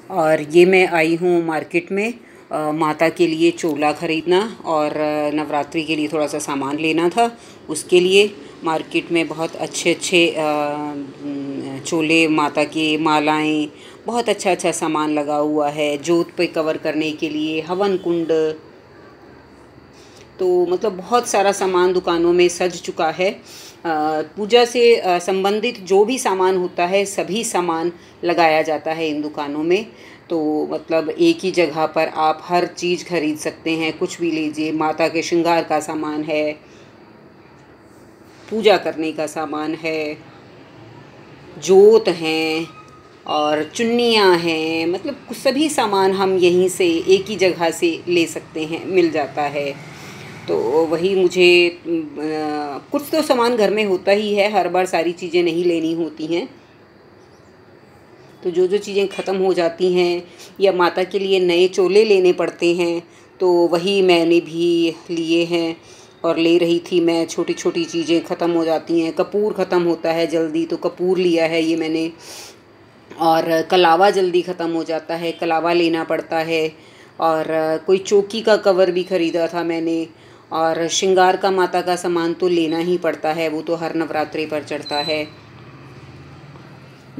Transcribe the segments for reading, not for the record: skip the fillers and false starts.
और ये मैं आई हूँ मार्केट में माता के लिए चोला ख़रीदना और नवरात्रि के लिए थोड़ा सा सामान लेना था। उसके लिए मार्केट में बहुत अच्छे अच्छे चोले, माता के मालाएं, बहुत अच्छा अच्छा सामान लगा हुआ है। जोत पे कवर करने के लिए हवन कुंड, तो मतलब बहुत सारा सामान दुकानों में सज चुका है। पूजा से संबंधित जो भी सामान होता है सभी सामान लगाया जाता है इन दुकानों में। तो मतलब एक ही जगह पर आप हर चीज़ खरीद सकते हैं, कुछ भी लीजिए। माता के श्रृंगार का सामान है, पूजा करने का सामान है, जोत हैं और चुन्नियाँ हैं, मतलब सभी सामान हम यहीं से एक ही जगह से ले सकते हैं, मिल जाता है। तो वही मुझे कुछ तो सामान घर में होता ही है, हर बार सारी चीज़ें नहीं लेनी होती हैं। तो जो जो चीज़ें ख़त्म हो जाती हैं या माता के लिए नए चोले लेने पड़ते हैं तो वही मैंने भी लिए हैं और ले रही थी मैं। छोटी छोटी चीज़ें ख़त्म हो जाती हैं, कपूर ख़त्म होता है जल्दी तो कपूर लिया है ये मैंने, और कलावा जल्दी ख़त्म हो जाता है, कलावा लेना पड़ता है। और कोई चौकी का कवर भी ख़रीदा था मैंने। और श्रृंगार का माता का सामान तो लेना ही पड़ता है, वो तो हर नवरात्रि पर चढ़ता है।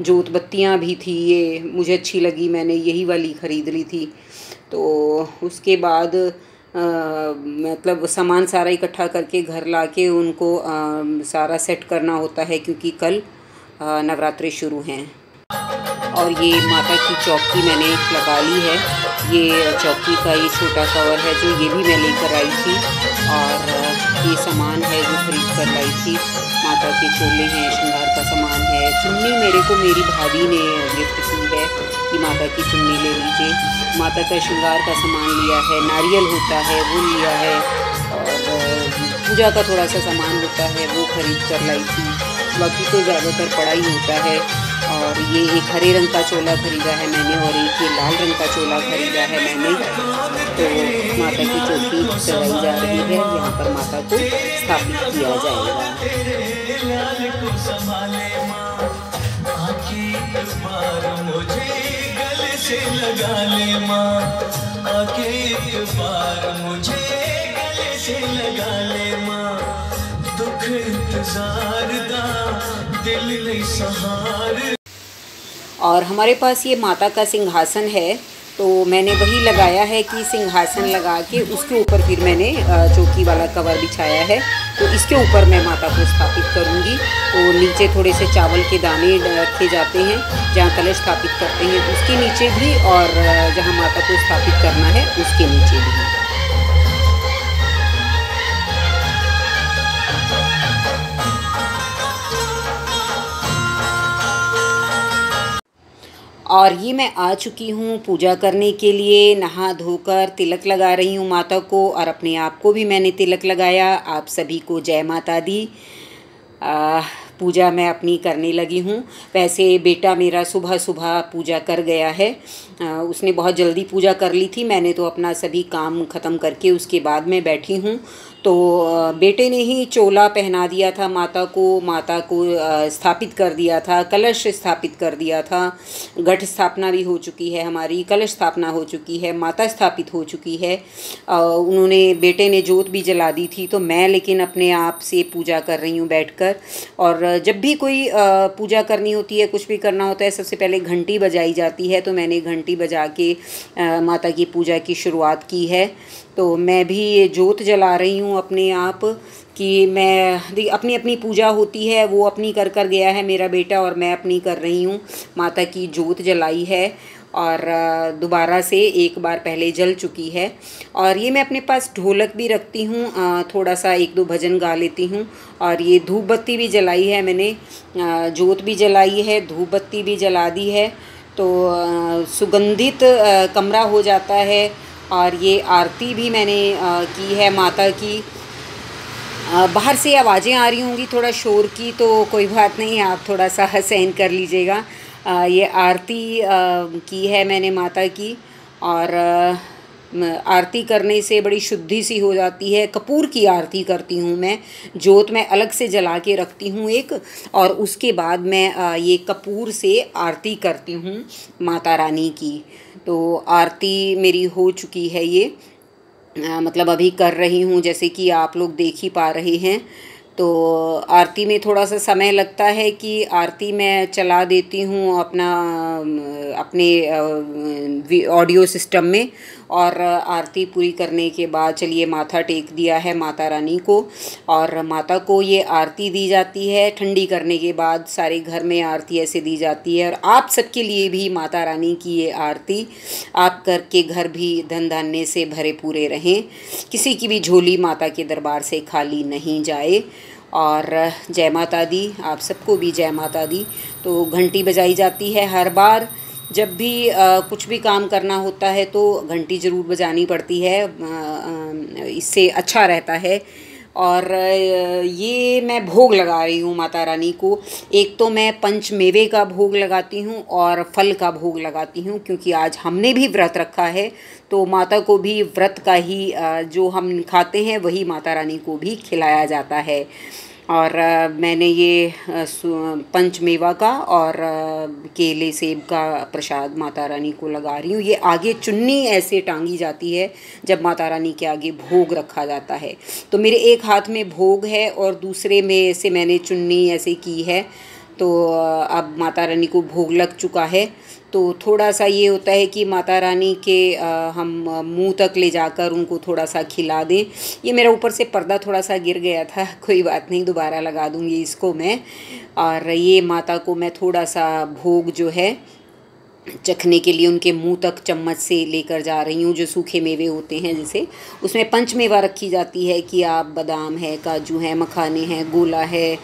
जोत बत्तियाँ भी थी, ये मुझे अच्छी लगी, मैंने यही वाली ख़रीद ली थी। तो उसके बाद मतलब सामान सारा इकट्ठा करके घर लाके उनको सारा सेट करना होता है, क्योंकि कल नवरात्रि शुरू हैं। और ये माता की चौकी मैंने लगा ली है। ये चौकी का ये छोटा कवर है जो ये भी मैं लेकर आई थी। और ये सामान है जो खरीद कर लाई थी। माता के चोले हैं, श्रृंगार का सामान है। चुन्नी मेरे को मेरी भाभी ने गिफ्ट की है कि माता की चुन्नी ले लीजिए। माता का श्रृंगार का सामान लिया है, नारियल होता है वो लिया है, और पूजा का थोड़ा सा सामान होता है वो खरीद कर लाई थी। बाकी तो ज़्यादातर पड़ा ही होता है। और ये एक हरे रंग का चोला ख़रीदा है मैंने और एक ये लाल रंग का चोला ख़रीदा है मैंने। तो माता की चौकी सजाई जा रही है, यहाँ पर माता को स्थापित किया जाएगा। दुख इंतजार दा दिल नहीं सहार। और हमारे पास ये माता का सिंहासन है, तो मैंने वही लगाया है कि सिंहासन लगा के उसके ऊपर फिर मैंने चौकी वाला कवर बिछाया है। तो इसके ऊपर मैं माता को स्थापित करूँगी। तो नीचे थोड़े से चावल के दाने रखे जाते हैं जहाँ कलश स्थापित करते हैं, उसके नीचे भी, और जहाँ माता को स्थापित करना है उसके नीचे भी। और ये मैं आ चुकी हूँ पूजा करने के लिए। नहा धोकर तिलक लगा रही हूँ माता को, और अपने आप को भी मैंने तिलक लगाया। आप सभी को जय माता दी। पूजा मैं अपनी करने लगी हूँ। वैसे बेटा मेरा सुबह सुबह पूजा कर गया है, उसने बहुत जल्दी पूजा कर ली थी। मैंने तो अपना सभी काम ख़त्म करके उसके बाद मैं बैठी हूँ। तो बेटे ने ही चोला पहना दिया था माता को स्थापित कर दिया था, कलश स्थापित कर दिया था। घट स्थापना भी हो चुकी है हमारी, कलश स्थापना हो चुकी है, माता स्थापित हो चुकी है। उन्होंने, बेटे ने जोत भी जला दी थी। तो मैं लेकिन अपने आप से पूजा कर रही हूँ बैठकर। और जब भी कोई पूजा करनी होती है, कुछ भी करना होता है, सबसे पहले घंटी बजाई जाती है। तो मैंने घंटी बजा के माता की पूजा की शुरुआत की है। तो मैं भी जोत जला रही हूँ अपने आप, कि मैं अपनी अपनी पूजा होती है, वो अपनी कर कर गया है मेरा बेटा, और मैं अपनी कर रही हूँ। माता की जोत जलाई है और दोबारा से एक बार पहले जल चुकी है। और ये मैं अपने पास ढोलक भी रखती हूँ, थोड़ा सा एक दो भजन गा लेती हूँ। और ये धूप बत्ती भी जलाई है मैंने, जोत भी जलाई है, धूप बत्ती भी जला दी है। तो सुगंधित कमरा हो जाता है। और ये आरती भी मैंने की है माता की। बाहर से आवाज़ें आ रही होंगी थोड़ा शोर की, तो कोई बात नहीं, आप थोड़ा सा सहन कर लीजिएगा। ये आरती की है मैंने माता की। और आरती करने से बड़ी शुद्धि सी हो जाती है। कपूर की आरती करती हूँ मैं, जोत मैं अलग से जला के रखती हूँ एक, और उसके बाद मैं ये कपूर से आरती करती हूँ माता रानी की। तो आरती मेरी हो चुकी है ये, मतलब अभी कर रही हूँ, जैसे कि आप लोग देख ही पा रहे हैं। तो आरती में थोड़ा सा समय लगता है कि आरती मैं चला देती हूँ अपना अपने ऑडियो सिस्टम में, और आरती पूरी करने के बाद चलिए माथा टेक दिया है माता रानी को, और माता को ये आरती दी जाती है। ठंडी करने के बाद सारे घर में आरती ऐसे दी जाती है, और आप सबके लिए भी माता रानी की ये आरती, आप करके घर भी धन धान्य से भरे पूरे रहें, किसी की भी झोली माता के दरबार से खाली नहीं जाए। और जय माता दी, आप सबको भी जय माता दी। तो घंटी बजाई जाती है हर बार जब भी कुछ भी काम करना होता है, तो घंटी ज़रूर बजानी पड़ती है, इससे अच्छा रहता है। और ये मैं भोग लगा रही हूँ माता रानी को। एक तो मैं पंचमेवे का भोग लगाती हूँ और फल का भोग लगाती हूँ, क्योंकि आज हमने भी व्रत रखा है, तो माता को भी व्रत का ही जो हम खाते हैं वही माता रानी को भी खिलाया जाता है। और मैंने ये पंचमेवा का और केले सेब का प्रसाद माता रानी को लगा रही हूँ। ये आगे चुन्नी ऐसे टांगी जाती है जब माता रानी के आगे भोग रखा जाता है। तो मेरे एक हाथ में भोग है और दूसरे में ऐसे मैंने चुन्नी ऐसे की है। तो अब माता रानी को भोग लग चुका है। तो थोड़ा सा ये होता है कि माता रानी के हम मुंह तक ले जाकर उनको थोड़ा सा खिला दें। ये मेरा ऊपर से पर्दा थोड़ा सा गिर गया था, कोई बात नहीं, दोबारा लगा दूँगी इसको मैं। और ये माता को मैं थोड़ा सा भोग जो है चखने के लिए उनके मुंह तक चम्मच से लेकर जा रही हूँ। जो सूखे मेवे होते हैं जैसे, उसमें पंचमेवा रखी जाती है कि आप बादाम है, काजू है, मखाने हैं, गोला है,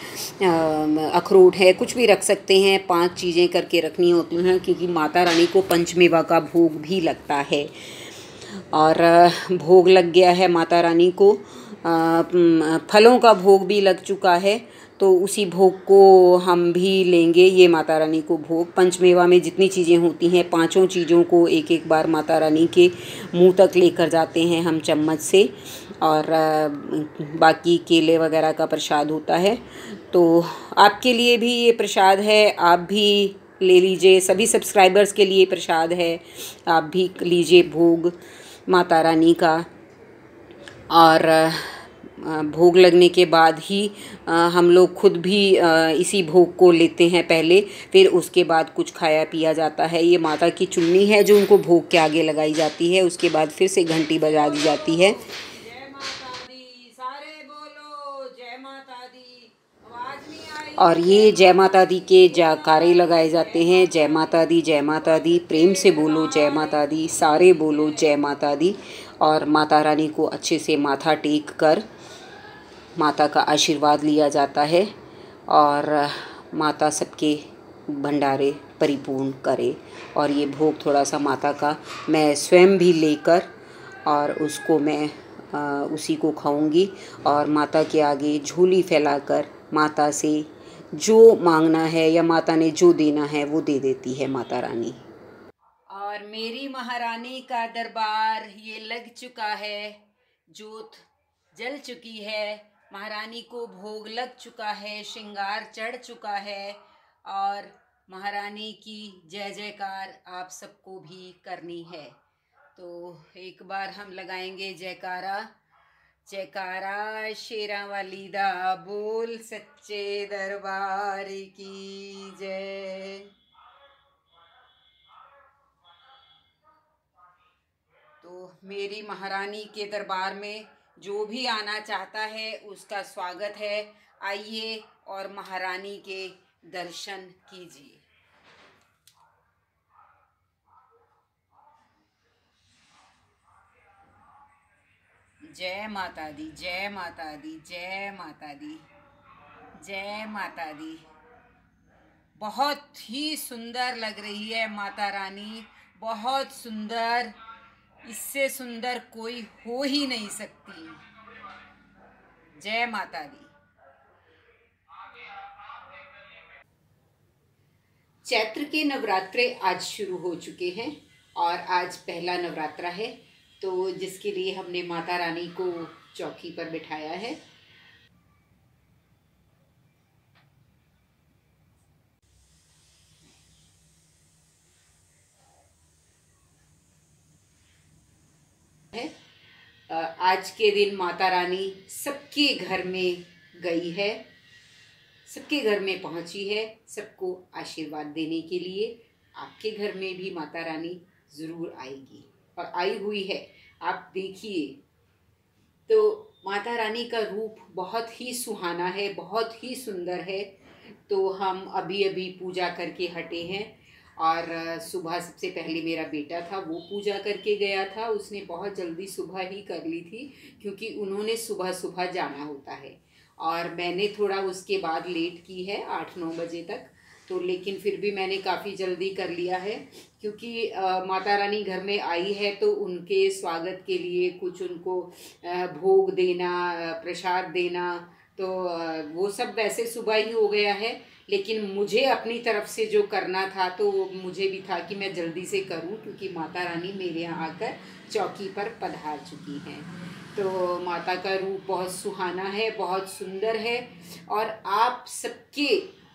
अखरोट है, कुछ भी रख सकते हैं। 5 चीज़ें करके रखनी होती हैं, क्योंकि माता रानी को पंचमेवा का भोग भी लगता है। और भोग लग गया है माता रानी को। फलों का भोग भी लग चुका है, तो उसी भोग को हम भी लेंगे। ये माता रानी को भोग, पंचमेवा में जितनी चीज़ें होती हैं, 5 चीज़ों को एक एक बार माता रानी के मुंह तक लेकर जाते हैं हम चम्मच से। और बाकी केले वगैरह का प्रसाद होता है। तो आपके लिए भी ये प्रसाद है, आप भी ले लीजिए। सभी सब्सक्राइबर्स के लिए प्रसाद है, आप भी लीजिए भोग माता रानी का। और भोग लगने के बाद ही हम लोग खुद भी इसी भोग को लेते हैं पहले, फिर उसके बाद कुछ खाया पिया जाता है। ये माता की चुन्नी है जो उनको भोग के आगे लगाई जाती है, उसके बाद फिर से घंटी बजा दी जाती है। जय माता दी, सारे बोलो जय माता दी, आवाज नहीं आई। और ये जय माता दी के जयकारे लगाए जाते हैं, जय माता दी, जय माता दी, प्रेम से बोलो जय माता दी, सारे बोलो जय माता दी। और माता रानी को अच्छे से माथा टेक कर माता का आशीर्वाद लिया जाता है, और माता सबके भंडारे परिपूर्ण करे। और ये भोग थोड़ा सा माता का मैं स्वयं भी लेकर और उसको मैं उसी को खाऊंगी, और माता के आगे झोली फैलाकर माता से जो मांगना है या माता ने जो देना है वो दे देती है माता रानी। और मेरी महारानी का दरबार ये लग चुका है, जोत जल चुकी है, महारानी को भोग लग चुका है, श्रृंगार चढ़ चुका है, और महारानी की जय जयकार आप सबको भी करनी है। तो एक बार हम लगाएंगे जयकारा, जयकारा शेरा वाली दा बोल, सच्चे दरबार की जय। तो मेरी महारानी के दरबार में जो भी आना चाहता है उसका स्वागत है। आइए और महारानी के दर्शन कीजिए। जय माता दी, जय माता दी, जय माता दी, जय माता दी। बहुत ही सुंदर लग रही है माता रानी, बहुत सुंदर, इससे सुंदर कोई हो ही नहीं सकती। जय माता दी। चैत्र के नवरात्रे आज शुरू हो चुके हैं, और आज पहला नवरात्रा है। तो जिसके लिए हमने माता रानी को चौकी पर बिठाया है। आज के दिन माता रानी सबके घर में गई है, सबके घर में पहुंची है, सबको आशीर्वाद देने के लिए। आपके घर में भी माता रानी ज़रूर आएगी और आई हुई है, आप देखिए। तो माता रानी का रूप बहुत ही सुहाना है, बहुत ही सुंदर है। तो हम अभी अभी पूजा करके हटे हैं और सुबह सबसे पहले मेरा बेटा था, वो पूजा करके गया था। उसने बहुत जल्दी सुबह ही कर ली थी क्योंकि उन्होंने सुबह सुबह जाना होता है, और मैंने थोड़ा उसके बाद लेट की है 8-9 बजे तक। तो लेकिन फिर भी मैंने काफ़ी जल्दी कर लिया है क्योंकि माता रानी घर में आई है तो उनके स्वागत के लिए कुछ उनको भोग देना, प्रसाद देना, तो वो सब वैसे सुबह ही हो गया है। लेकिन मुझे अपनी तरफ से जो करना था तो मुझे भी था कि मैं जल्दी से करूं क्योंकि माता रानी मेरे यहाँ आकर चौकी पर पधार चुकी हैं। तो माता का रूप बहुत सुहाना है, बहुत सुंदर है, और आप सबके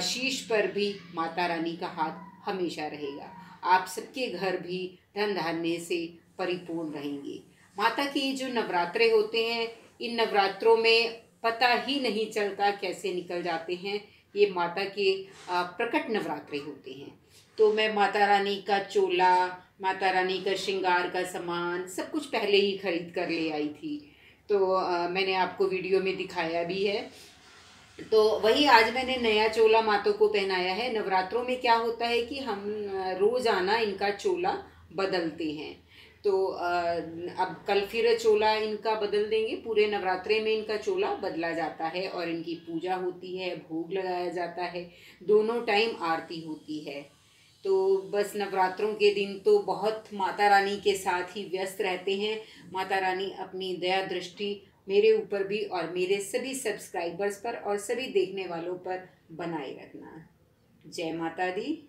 शीश पर भी माता रानी का हाथ हमेशा रहेगा। आप सबके घर भी धन धान्य से परिपूर्ण रहेंगे। माता के जो नवरात्रे होते हैं, इन नवरात्रों में पता ही नहीं चलता कैसे निकल जाते हैं। ये माता के प्रकट नवरात्रे होते हैं। तो मैं माता रानी का चोला, माता रानी का श्रृंगार का सामान सब कुछ पहले ही खरीद कर ले आई थी। तो मैंने आपको वीडियो में दिखाया भी है। तो वही आज मैंने नया चोला माता को पहनाया है। नवरात्रों में क्या होता है कि हम रोज़ाना इनका चोला बदलते हैं। तो अब कल फिर चोला इनका बदल देंगे। पूरे नवरात्रे में इनका चोला बदला जाता है और इनकी पूजा होती है, भोग लगाया जाता है, दोनों टाइम आरती होती है। तो बस नवरात्रों के दिन तो बहुत माता रानी के साथ ही व्यस्त रहते हैं। माता रानी अपनी दया दृष्टि मेरे ऊपर भी और मेरे सभी सब्सक्राइबर्स पर और सभी देखने वालों पर बनाए रखना। जय माता दी।